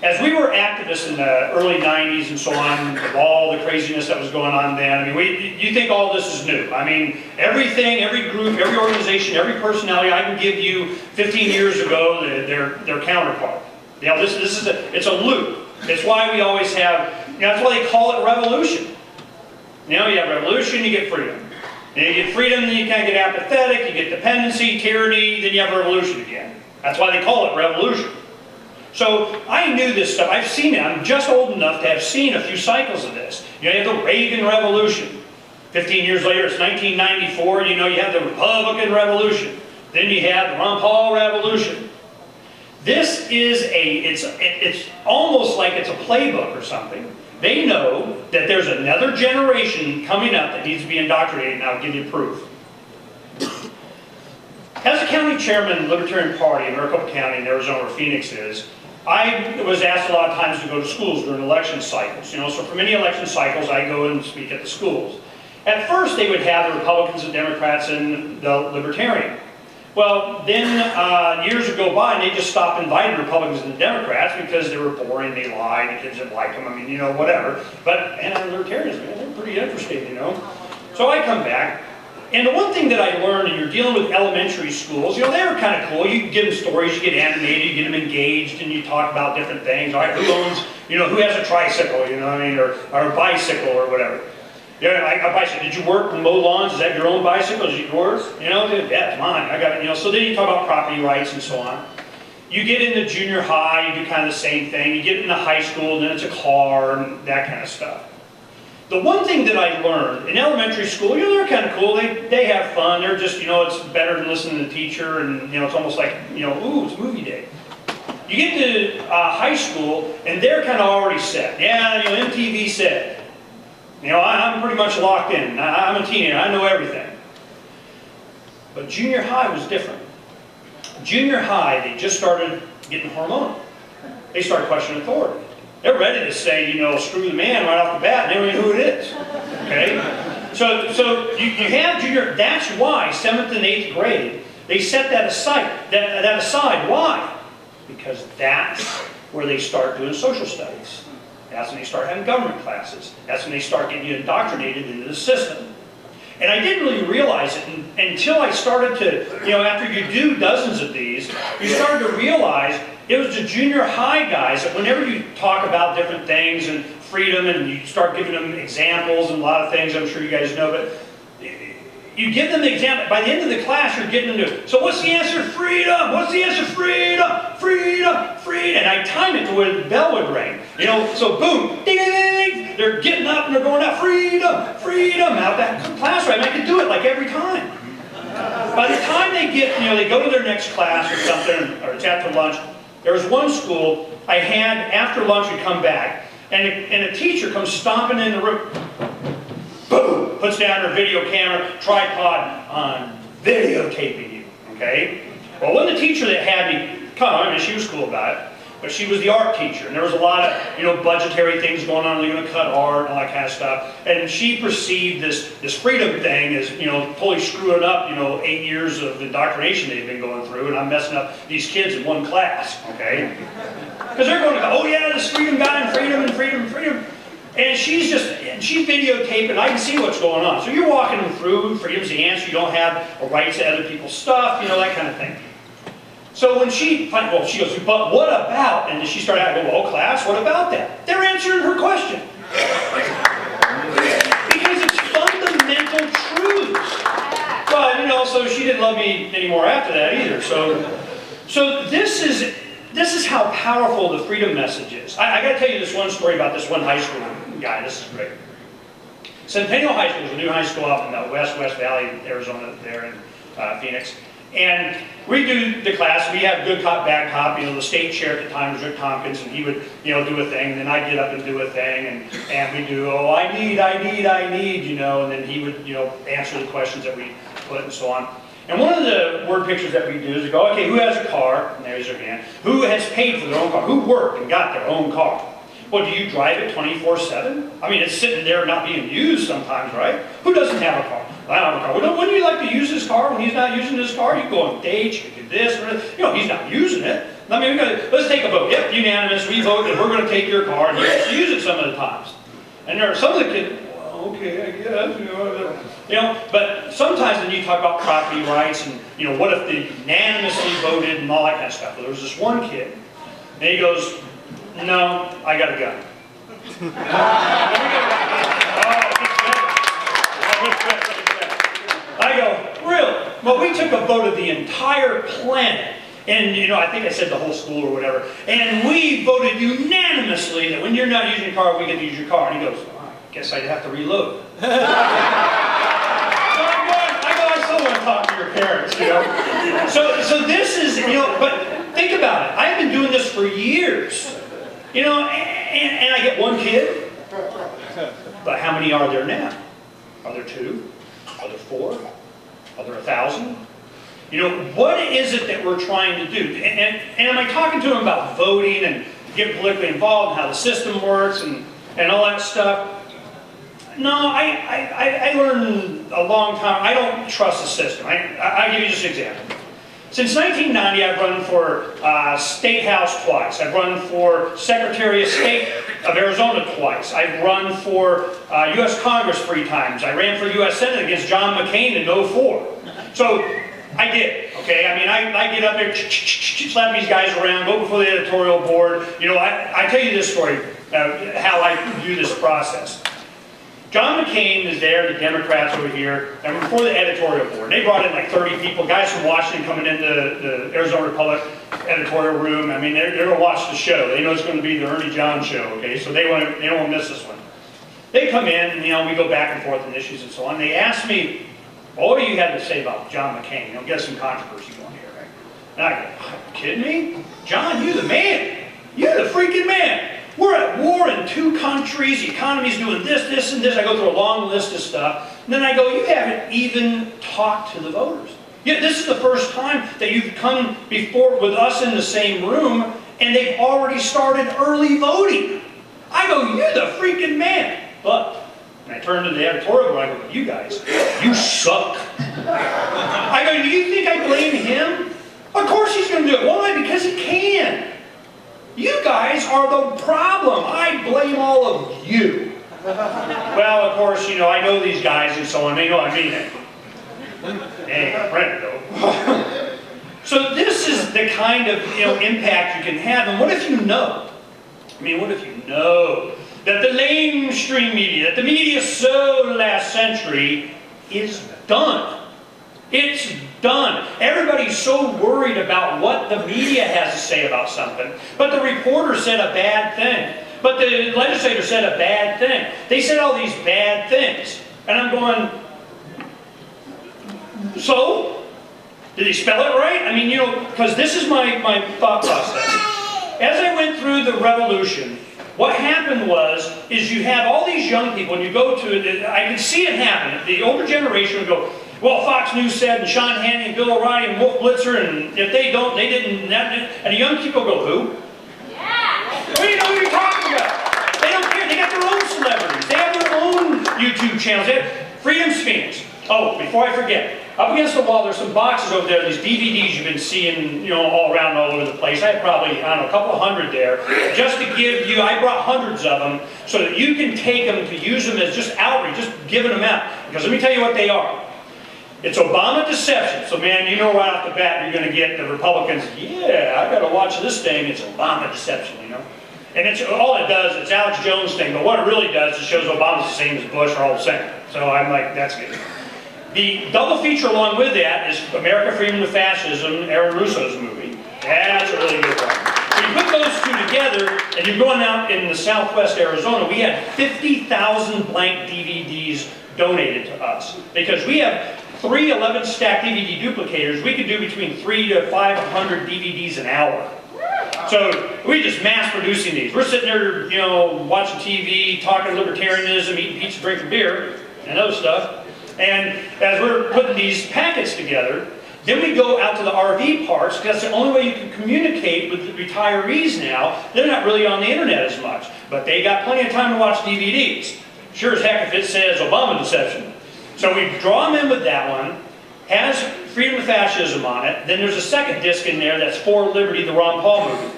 As we were activists in the early 90s and so on, with all the craziness that was going on then, I mean, you think all this is new. I mean, everything, every group, every organization, every personality, I can give you 15 years ago their counterpart. You know, it's a loop. It's why we always have, you know, that's why they call it revolution. You know, you have revolution, you get freedom. And you get freedom, then you kind of get apathetic, you get dependency, tyranny, then you have revolution again. That's why they call it revolution. So I knew this stuff. I've seen it. I'm just old enough to have seen a few cycles of this. You know, you have the Reagan Revolution. 15 years later, it's 1994. You know, you have the Republican Revolution. Then you have the Ron Paul Revolution. This is it's almost like it's a playbook or something. They know that there's another generation coming up that needs to be indoctrinated, and I'll give you proof. As a county chairman of the Libertarian Party in Maricopa County in Arizona, where Phoenix is, I was asked a lot of times to go to schools during election cycles. You know, so for many election cycles, I go and speak at the schools. At first, they would have the Republicans and Democrats and the Libertarian. Well, then years would go by, and they just stopped inviting Republicans and Democrats because they were boring, they lied, the kids didn't like them, I mean, you know, whatever. But, and the Libertarians, man, they're pretty interesting, you know. So I come back, and the one thing that I learned, and you're dealing with elementary schools, you know, they were kind of cool. You give them stories, you get animated, you get them engaged, and you talk about different things. All right, who owns, you know, who has a tricycle, you know what I mean, or a bicycle or whatever. Yeah, a bicycle. Did you work and mow lawns? Is that your own bicycle? Is it yours? You know, yeah, it's mine. I got it. You know, so then you talk about property rights and so on. You get into junior high, you do kind of the same thing. You get into high school, and then it's a car and that kind of stuff. The one thing that I learned in elementary school, you know, they're kind of cool. They have fun. They're just, you know, it's better than listening to the teacher, and you know, it's almost like, you know, ooh, it's movie day. You get to high school, and they're kind of already set. Yeah, you know, MTV said. You know, I'm pretty much locked in. I'm a teenager. I know everything. But junior high was different. Junior high, they just started getting hormonal. They started questioning authority. They're ready to say, you know, screw the man right off the bat, and they don't even know who it is. Okay? So you have junior, that's why 7th and 8th grade, they set that aside. Why? Because that's where they start doing social studies. That's when they start having government classes. That's when they start getting you indoctrinated into the system. And I didn't really realize it until I started to, you know, after you do dozens of these, you started to realize it was the junior high guys that whenever you talk about different things and freedom and you start giving them examples and a lot of things I'm sure you guys know, but you give them the example. By the end of the class, you're getting into, so what's the answer? Freedom! What's the answer? Freedom! Freedom! Freedom! And I time it to where the bell would ring. You know, so boom, ding, ding, ding, ding. They're getting up and they're going out, freedom! Freedom! Out that classroom. I could do it like every time. By the time they get, you know, they go to their next class or something, or it's after lunch. There was one school I had, after lunch we'd come back, and a teacher comes stomping in the room. Boom! Puts down her video camera, tripod on videotaping you, okay? Well, when the teacher that had me come, I mean, she was cool about it, but she was the art teacher, and there was a lot of, you know, budgetary things going on, they're going to cut art and all that kind of stuff, and she perceived this freedom thing as, you know, totally screwing up, you know, 8 years of indoctrination they've been going through, and I'm messing up these kids in one class, okay? Because they're going to go, oh yeah, this freedom guy and freedom and freedom and freedom. And she's videotaping, I can see what's going on. So you're walking them through, freedom's the answer, you don't have a right to other people's stuff, you know, that kind of thing. So when she goes, but what about, and she started out, well, class, what about that? They're answering her question. Because it's fundamental truths. But, you know, so she didn't love me anymore after that either. So this is how powerful the freedom message is. I got to tell you this one story about this one high school guy. This is great. Centennial High School is a new high school out in the West Valley, Arizona, there in Phoenix. And we do the class. We have good cop, bad cop. You know, the state chair at the time was Rick Tompkins, and he would, you know, do a thing, and then I'd get up and do a thing, and we do, oh, I need, you know, and then he would, you know, answer the questions that we put and so on. And one of the word pictures that we do is we go, okay, who has a car? And there's their hand. Who has paid for their own car? Who worked and got their own car? Well, do you drive it 24/7? I mean, it's sitting there not being used sometimes, right? Who doesn't have a car? I don't have a car. Well, wouldn't you like to use his car when he's not using his car? You go on dates, you do this, or, you know, he's not using it. let's take a vote. Yep, unanimous, we voted, we're going to take your car and use it some of the times. And there are some of the kids, well, okay, I guess, but sometimes when you talk about property rights and, what if they unanimously voted and all that kind of stuff. Well, there was this one kid, and he goes, no, I got a gun. I go, really? Well, we took a vote of the entire planet. And, I think I said the whole school or whatever. And we voted unanimously that when you're not using your car, we get to use your car. And he goes, well, I guess I'd have to reload. So I still want to talk to your parents, So this is, but think about it. I've been doing this for years. And I get one kid. But how many are there now? Are there 2? Are there 4? Are there 1,000? What is it that we're trying to do? And am I talking to them about voting and getting politically involved and how the system works and all that stuff? No, I learned a long time. I don't trust the system. I'll give you just an example. Since 1990, I've run for State House twice. I've run for Secretary of State of Arizona twice. I've run for U.S. Congress 3 times. I ran for U.S. Senate against John McCain in '04. So I did, okay? I mean, I get up there, slap these guys around, go before the editorial board. I tell you this story, how I do this process. John McCain is there, the Democrats over here, and before the editorial board. They brought in like 30 people, guys from Washington coming into the Arizona Republic editorial room. I mean, they're going to watch the show. They know it's going to be the Ernie John show, okay? So they don't want to miss this one. They come in, and we go back and forth on issues and so on. They ask me, well, what do you have to say about John McCain? Get some controversy going here, right? And I go, are you kidding me? John, you're the man. You're the freaking man. We're at war in 2 countries. The economy's doing this, and this. I go through a long list of stuff. And then I go, you haven't even talked to the voters. Yeah, this is the first time that you've come before with us in the same room, and they've already started early voting. I go, you're the freaking man. But and I turn to the editorial board, I go, you guys, you suck. I go, do you think I blame him? Of course he's going to do it. Why? Because he can. You guys are the problem. I blame all of you. Well, of course, I know these guys and so on. They know I mean it. They ain't a friend, though. So this is the kind of impact you can have. And what if you know? I mean, what if you know that the mainstream media, that the media so last century is done? It's done. Everybody's so worried about what the media has to say about something. But the reporter said a bad thing. But the legislator said a bad thing. They said all these bad things. And I'm going, so? Did he spell it right? I mean, because this is my thought process. As I went through the revolution, what happened is you have all these young people, and you go to it, I can see it happen. The older generation would go, well, Fox News said, and Sean Hannity, and Bill O'Reilly, and Wolf Blitzer, and if they don't, they didn't, and the young people go, who? Yeah. What do you know what you're talking about? They don't care. They got their own celebrities. They have their own YouTube channels. They have Freedom's Phoenix. Oh, before I forget, up against the wall, there's some boxes over there, these DVDs you've been seeing, all around, all over the place. I have probably, I don't know, a couple of hundred there. Just to give you, I brought hundreds of them, so that you can take them to use them as just outreach, just giving them out. Because let me tell you what they are. It's Obama deception. So man, right off the bat, you're going to get the Republicans, yeah, I got to watch this thing. It's Obama deception, And it's all it does, it's Alex Jones thing, but what it really does is shows Obama's the same as Bush or all the same. So I'm like, that's good. The double feature along with that is America Freedom to Fascism, Aaron Russo's movie. That's a really good one. When you put those 2 together, and you're going out in the southwest Arizona, we had 50,000 blank DVDs donated to us. Because we have 3 11-stack DVD duplicators. We could do between 300 to 500 DVDs an hour. So we just mass producing these. We're sitting there, watching TV, talking libertarianism, eating pizza, drinking beer, and other stuff. And as we're putting these packets together, then we go out to the RV parks, because that's the only way you can communicate with the retirees now. They're not really on the internet as much, but they got plenty of time to watch DVDs. Sure as heck if it says Obama deception. So we draw them in with that one. Has Freedom of Fascism on it. Then there's a second disc in there that's For Liberty, the Ron Paul movement.